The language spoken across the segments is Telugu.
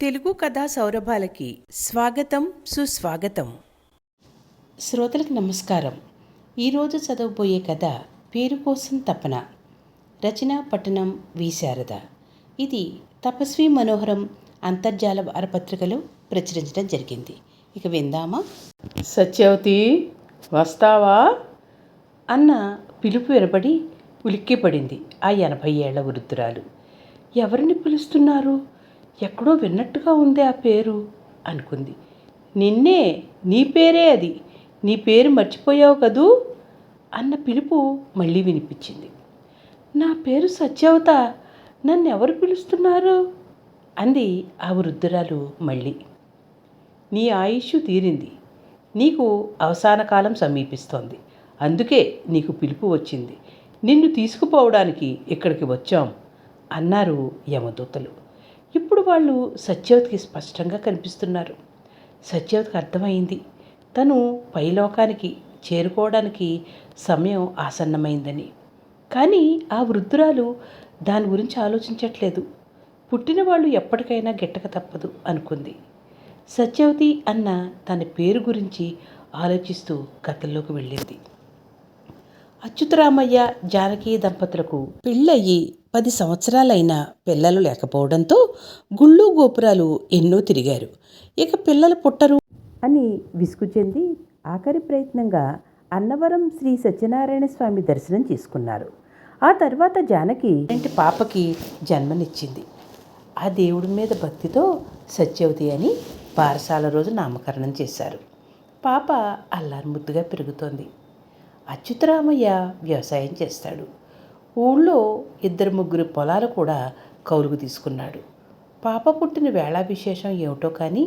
తెలుగు కథా సౌరభాలకి స్వాగతం సుస్వాగతం. శ్రోతలకు నమస్కారం. ఈరోజు చదవబోయే కథ పేరు కోసం తపన. రచన పట్టణం వి శారద. ఇది తపస్వి మనోహరం అంతర్జాల వారపత్రికలో ప్రచురించడం జరిగింది. ఇక విందామా? సత్యవతి, వస్తావా అన్న పిలుపు వినబడి ఉలిక్కిపడింది ఆ 80 ఏళ్ల వృద్ధురాలు. ఎవరిని పిలుస్తున్నారు? ఎక్కడో విన్నట్టుగా ఉంది ఆ పేరు అనుకుంది. నిన్నే, నీ పేరే అది. నీ పేరు మర్చిపోయావు కదూ అన్న పిలుపు మళ్ళీ వినిపించింది. నా పేరు సత్యవత, నన్ను ఎవరు పిలుస్తున్నారు అంది ఆ వృద్ధురాలు మళ్ళీ. నీ ఆయుష్ తీరింది, నీకు అవసాన కాలం సమీపిస్తోంది, అందుకే నీకు పిలుపు వచ్చింది. నిన్ను తీసుకుపోవడానికి ఇక్కడికి వచ్చాం అన్నారు యమదూతలు. ఇప్పుడు వాళ్ళు సత్యవతికి స్పష్టంగా కనిపిస్తున్నారు. సత్యవతికి అర్థమైంది, తను పైలోకానికి చేరుకోవడానికి సమయం ఆసన్నమైందని. కానీ ఆ వృద్ధురాలు దాని గురించి ఆలోచించట్లేదు. పుట్టిన వాళ్ళు ఎప్పటికైనా గిట్టక తప్పదు అనుకుంది. సత్యవతి అన్న తన పేరు గురించి ఆలోచిస్తూ గతంలోకి వెళ్ళింది. అచ్యుతరామయ్య జానకి దంపతులకు పెళ్ళయి 10 సంవత్సరాలైనా పిల్లలు లేకపోవడంతో గుళ్ళు గోపురాలు ఎన్నో తిరిగారు. ఇక పిల్లలు పుట్టరు అని విసుగు చెంది ఆఖరి ప్రయత్నంగా అన్నవరం శ్రీ సత్యనారాయణ స్వామి దర్శనం చేసుకున్నారు. ఆ తర్వాత జానకి ఇంటి పాపకి జన్మనిచ్చింది. ఆ దేవుడి మీద భక్తితో సత్యవతి అని బారసాల రోజు నామకరణం చేశారు. పాప అల్లారుముద్దుగా పెరుగుతోంది. అచ్యుతరామయ్య వ్యవసాయం చేస్తాడు. ఊళ్ళో 2-3 పొలాలు కూడా కౌలుకు తీసుకున్నాడు. పాప పుట్టిన వేళ విశేషం ఏమిటో కానీ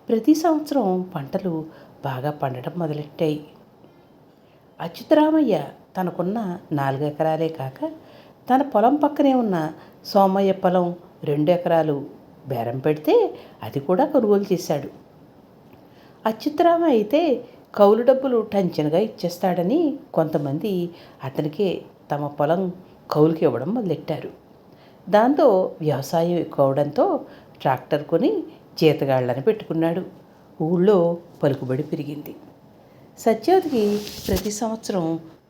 ప్రతి సంవత్సరం పంటలు బాగా పండటం మొదలెట్టాయి. అచ్యుతరామయ్య తనకున్న 4 ఎకరాలే కాక తన పొలం పక్కనే ఉన్న సోమయ్య పొలం 2 ఎకరాలు బేరం పెడితే అది కూడా కొనుగోలు చేశాడు. అచ్యుతరామయ్య అయితే కౌలు డబ్బులు టంచనగా ఇచ్చేస్తాడని కొంతమంది అతనికే తమ పొలం కౌలుకి ఇవ్వడం మొదలెట్టారు. దాంతో వ్యవసాయం ఎక్కువ అవడంతో ట్రాక్టర్ కొని జీతగాళ్లను పెట్టుకున్నాడు. ఊళ్ళో పలుకుబడి పెరిగింది. సత్యవతికి ప్రతి సంవత్సరం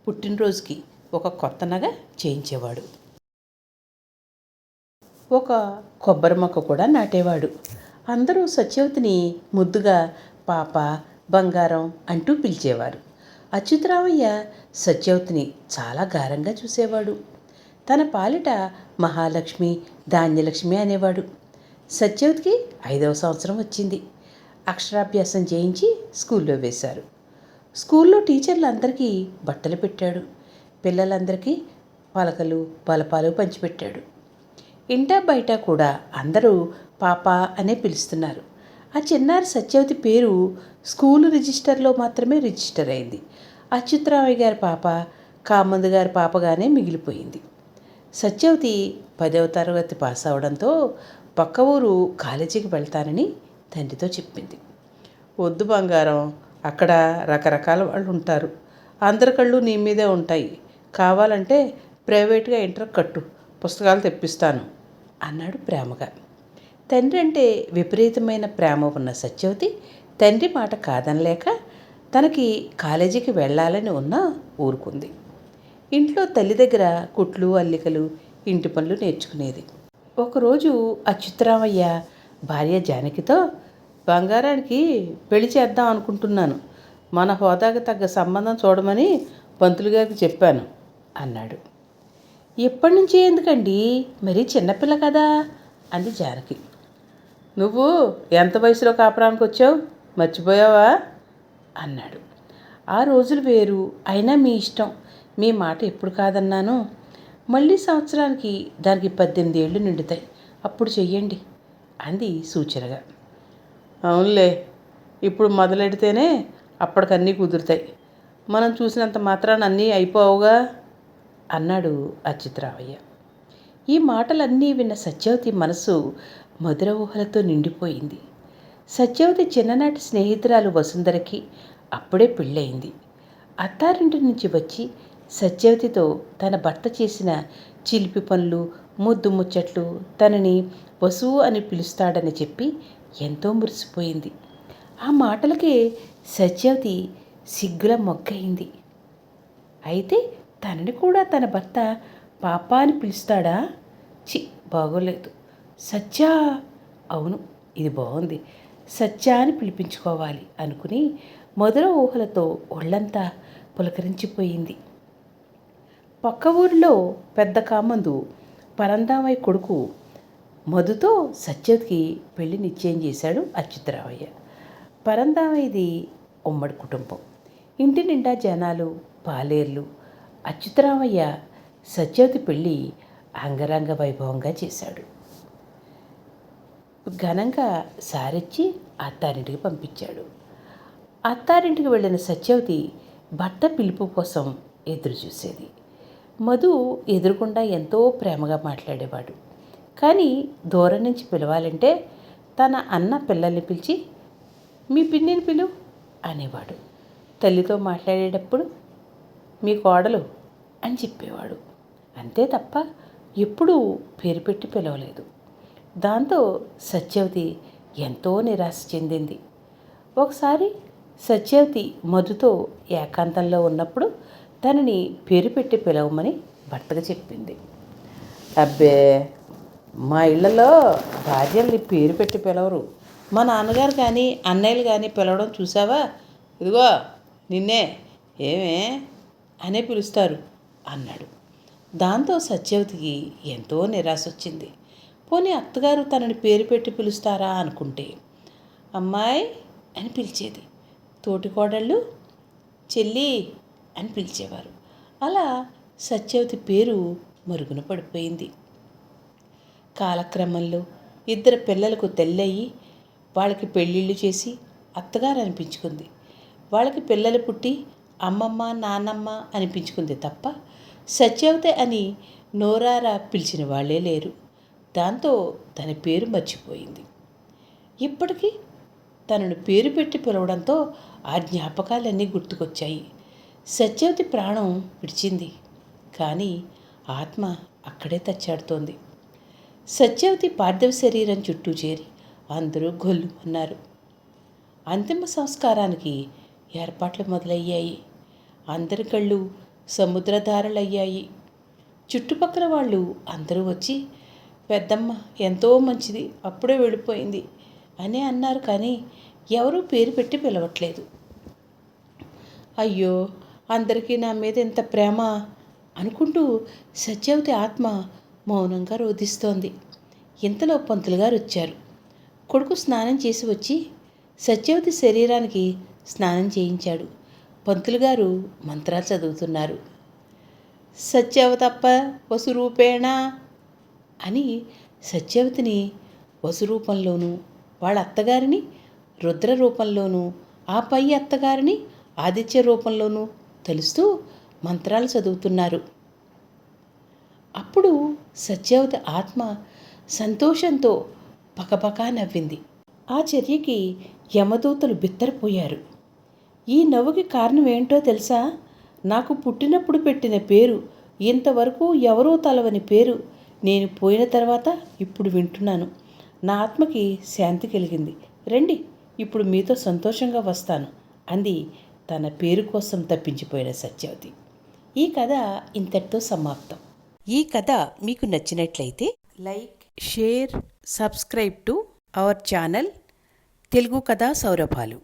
పుట్టినరోజుకి ఒక కొత్త నగ చేయించేవాడు. ఒక కొబ్బరి మొక్క కూడా నాటేవాడు. అందరూ సత్యవతిని ముద్దుగా పాప, బంగారం అంటూ పిలిచేవారు. అచ్యుతరామయ్య సత్యవతిని చాలా గారంగా చూసేవాడు. తన పాలిట మహాలక్ష్మి, ధాన్యలక్ష్మి అనేవాడు. సత్యవతికి 5వ సంవత్సరం వచ్చింది. అక్షరాభ్యాసం చేయించి స్కూల్లో వేశారు. స్కూల్లో టీచర్లందరికీ బట్టలు పెట్టాడు. పిల్లలందరికీ పలకలు, బలపాలు పంచిపెట్టాడు. ఇంటా బయట కూడా అందరూ పాప అనే పిలుస్తున్నారు. ఆ చిన్నారి సత్యవతి పేరు స్కూలు రిజిస్టర్లో మాత్రమే రిజిస్టర్ అయింది. అచ్యుతరామయ్య గారి పాప, కామందు గారి పాపగానే మిగిలిపోయింది. సత్యవతి 10వ తరగతి పాస్ అవడంతో పక్క ఊరు కాలేజీకి వెళ్తానని తండ్రితో చెప్పింది. వద్దు బంగారం, అక్కడ రకరకాల వాళ్ళు ఉంటారు, అందరి కళ్ళు నీ మీదే ఉంటాయి. కావాలంటే ప్రైవేట్గా ఇంటర్ కట్టు, పుస్తకాలు తెప్పిస్తాను అన్నాడు ప్రేమగా. తండ్రి అంటే విపరీతమైన ప్రేమ ఉన్న సత్యవతి తండ్రి మాట కాదనలేక తనకి కాలేజీకి వెళ్ళాలని ఉన్నా ఊరుకుంది. ఇంట్లో తల్లి దగ్గర కుట్లు, అల్లికలు, ఇంటి పనులు నేర్చుకునేది. ఒకరోజు అచ్యుతరామయ్య భార్య జానకితో, బంగారానికి పెళ్లి చేద్దాం అనుకుంటున్నాను, మన హోదాకి తగ్గ సంబంధం చూడమని పంతులు గారికి చెప్పాను అన్నాడు. ఎప్పటి నుంచి ఎందుకండి, మరీ చిన్నపిల్ల కదా అంది జానకి. నువ్వు ఎంత వయసులో కాపురానికి వచ్చావు, మర్చిపోయావా అన్నాడు. ఆ రోజులు వేరు, అయినా మీ ఇష్టం, మీ మాట ఎప్పుడు కాదన్నాను. మళ్ళీ సంవత్సరానికి దానికి 18 ఏళ్ళు నిండుతాయి, అప్పుడు చెయ్యండి అంది సూచనగా. అవునులే, ఇప్పుడు మొదలెడితేనే అప్పటికన్నీ కుదురుతాయి, మనం చూసినంత మాత్రాన అన్నీ అయిపోవుగా అన్నాడు అచ్యుతరామయ్య. ఈ మాటలన్నీ విన్న సత్యవతి మనసు మధుర ఊహలతో నిండిపోయింది. సత్యవతి చిన్ననాటి స్నేహితురాలు వసుంధరకి అప్పుడే పెళ్ళయింది. అత్తారింటి నుంచి వచ్చి సత్యవతితో తన భర్త చేసిన చిలిపి పనులు, ముద్దు ముచ్చట్లు తనని వసువు అని పిలుస్తాడని చెప్పి ఎంతో మురిసిపోయింది. ఆ మాటలకే సత్యవతి సిగ్గుల మొగ్గయింది. అయితే తనని కూడా తన భర్త పాప అని పిలుస్తాడా? బాగోలేదు. సత్యా, అవును, ఇది బాగుంది, సత్యా అని పిలిపించుకోవాలి అనుకుని మొదల ఊహలతో ఒళ్ళంతా పులకరించిపోయింది. పక్క ఊరిలో పెద్ద కామందు పరందామయ్య కొడుకు మధుతో సత్యవతికి పెళ్లి నిశ్చయం చేశాడు అచ్యుతరామయ్య. పరందామయ్యది ఉమ్మడి కుటుంబం. ఇంటి నిండా జనాలు, పాలేర్లు. అచ్యుతరామయ్య సత్యవతి పెళ్ళి అంగరంగ వైభవంగా చేశాడు. ఘనంగా సారెచ్చి అత్తారింటికి పంపించాడు. అత్తారింటికి వెళ్ళిన సత్యవతి భర్త పిలుపు కోసం ఎదురు చూసేది. మధు ఎదురుకుండా ఎంతో ప్రేమగా మాట్లాడేవాడు. కానీ దూరం నుంచి పిలవాలంటే తన అన్న పిల్లల్ని పిలిచి మీ పిన్నిని పిలు అనేవాడు. తల్లితో మాట్లాడేటప్పుడు మీ కోడలు అని చెప్పేవాడు. అంతే తప్ప ఎప్పుడూ పేరు పెట్టి పిలవలేదు. దాంతో సత్యవతి ఎంతో నిరాశ చెందింది. ఒకసారి సత్యవతి మధుతో ఏకాంతంలో ఉన్నప్పుడు తనని పేరు పెట్టి పిలవమని భర్తకు చెప్పింది. అబ్బే, మా ఇళ్లలో భార్యల్ని పేరు పెట్టి పిలవరు. మా నాన్నగారు కానీ అన్నయ్యలు కానీ పిలవడం చూసావా? ఇదిగో నిన్నే ఏమే అనే పిలుస్తారు అన్నాడు. దాంతో సత్యవతికి ఎంతో నిరాశ వచ్చింది. పోనీ అత్తగారు తనని పేరు పెట్టి పిలుస్తారా అనుకుంటే అమ్మాయి అని పిలిచేది. తోటికోడళ్ళు చెల్లి అని పిలిచేవారు. అలా సత్యవతి పేరు మరుగున పడిపోయింది. కాలక్రమంలో ఇద్దరు పిల్లలకు తెల్లయ్యి వాళ్ళకి పెళ్ళిళ్ళు చేసి అత్తగారు అనిపించుకుంది. వాళ్ళకి పిల్లలు పుట్టి అమ్మమ్మ నాన్నమ్మ అనిపించుకుంది తప్ప సత్యవతి అని నోరారా పిలిచిన వాళ్ళే లేరు. దాంతో తన పేరు మర్చిపోయింది. ఇప్పటికీ తనను పేరు పెట్టి పిలవడంతో ఆ జ్ఞాపకాలన్నీ గుర్తుకొచ్చాయి. సత్యవతి ప్రాణం విడిచింది, కానీ ఆత్మ అక్కడే తచ్చాడుతోంది. సత్యవతి పార్థివ శరీరం చుట్టూ చేరి అందరూ గొల్లు అన్నారు. అంతిమ సంస్కారానికి ఏర్పాట్లు మొదలయ్యాయి. అందరి కళ్ళు సముద్రధారలయ్యాయి. చుట్టుపక్కల వాళ్ళు అందరూ వచ్చి పెద్దమ్మ ఎంతో మంచిది, అప్పుడే వెళ్ళిపోయింది అని అన్నారు. కానీ ఎవరూ పేరు పెట్టి పిలవట్లేదు. అయ్యో, అందరికీ నా మీద ఎంత ప్రేమ అనుకుంటూ సత్యవతి ఆత్మ మౌనంగా రోధిస్తోంది. ఇంతలో పంతులు గారు వచ్చారు. కొడుకు స్నానం చేసి వచ్చి సత్యవతి శరీరానికి స్నానం చేయించాడు. పంతులు గారు మంత్రాలు చదువుతున్నారు. సత్యవతప్ప వసురూపేణ అని సత్యవతిని వసురూపంలోనూ, వాళ్ళ అత్తగారిని రుద్ర రూపంలోనూ, ఆ పై అత్తగారిని ఆదిత్య రూపంలోనూ తెలుస్తూ మంత్రాలు చదువుతున్నారు. అప్పుడు సత్యవతి ఆత్మ సంతోషంతో పకపకా నవ్వింది. ఆ చర్యకి యమదూతలు బిత్తరపోయారు. ఈ నవ్వుకి కారణం ఏంటో తెలుసా? నాకు పుట్టినప్పుడు పెట్టిన పేరు, ఇంతవరకు ఎవరూ తలవని పేరు నేను పోయిన తర్వాత ఇప్పుడు వింటున్నాను. నా ఆత్మకి శాంతి కలిగింది. రండి, ఇప్పుడు మీతో సంతోషంగా వస్తాను అంది తన పేరు కోసం తప్పించిపోయిన సత్యవతి. ఈ కథ ఇంతటితో సమాప్తం. ఈ కథ మీకు నచ్చినట్లయితే like, share, subscribe to our channel Telugu కథా సౌరభాలు.